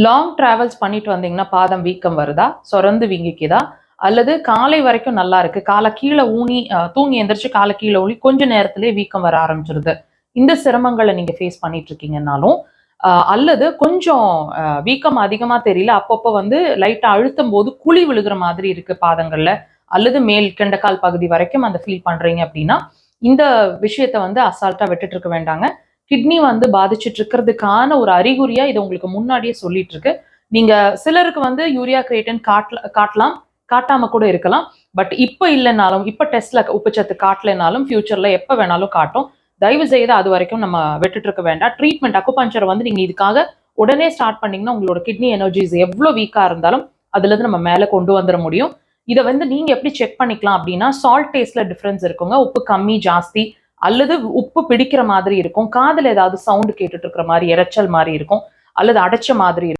Long travels பண்ணிட்டு வந்தீங்கன்னா பாதம் வீக்கம் வருதா, சொரந்து வீங்கிக்குதா, அல்லது காலை வரைக்கும் நல்லா இருக்கு, காலை கீழே ஊனி தூங்கி எந்திரிச்சு காலை கீழே ஊனி கொஞ்ச நேரத்திலே வீக்கம் வர ஆரம்பிச்சிருது. இந்த சிரமங்களை நீங்க ஃபேஸ் பண்ணிட்டு இருக்கீங்கன்னாலும், அல்லது கொஞ்சம் வீக்கம் அதிகமா தெரியல, அப்பப்போ வந்து லைட்டா அழுத்தும் போது குழி விழுகிற மாதிரி இருக்கு பாதங்கள்ல, அல்லது மேல் கெண்டக்கால் பகுதி வரைக்கும் அந்த ஃபீல் பண்றீங்க அப்படின்னா, இந்த விஷயத்த வந்து அசால்ட்டா விட்டுட்டு இருக்க வேண்டாங்க. கிட்னி வந்து பாதிச்சுட்டு இருக்கிறதுக்கான ஒரு அறிகுறியா இது உங்களுக்கு முன்னாடியே சொல்லிட்டு இருக்கு. நீங்க சிலருக்கு வந்து யூரியா கிரியேட்டின் காட்டலாம், காட்டாம கூட இருக்கலாம். பட் இப்ப இல்லைனாலும், இப்ப டெஸ்ட்ல உப்புச்சத்து காட்டலைனாலும் ஃபியூச்சர்ல எப்ப வேணாலும் காட்டும். தயவு செய்து அது வரைக்கும் நம்ம விட்டுட்டு இருக்க வேண்டாம். ட்ரீட்மெண்ட் அக்குபஞ்சர் வந்து நீங்க இதுக்காக உடனே ஸ்டார்ட் பண்ணீங்கன்னா உங்களோட கிட்னி எனர்ஜிஸ் எவ்வளவு வீக்கா இருந்தாலும் அதுல இருந்து நம்ம மேல கொண்டு வந்துட முடியும். இதை வந்து நீங்க எப்படி செக் பண்ணிக்கலாம் அப்படின்னா, சால்ட் டேஸ்ட்ல டிஃபரன்ஸ் இருக்குங்க. உப்பு கம்மி ஜாஸ்தி அல்லது உப்பு பிடிக்கிற மாதிரி இருக்கும், காதுல ஏதாவது சவுண்ட் கேட்டுட்டு இருக்கிற மாதிரி இரைச்சல் மாதிரி இருக்கும், அல்லது அடைச்ச மாதிரி இருக்கும்.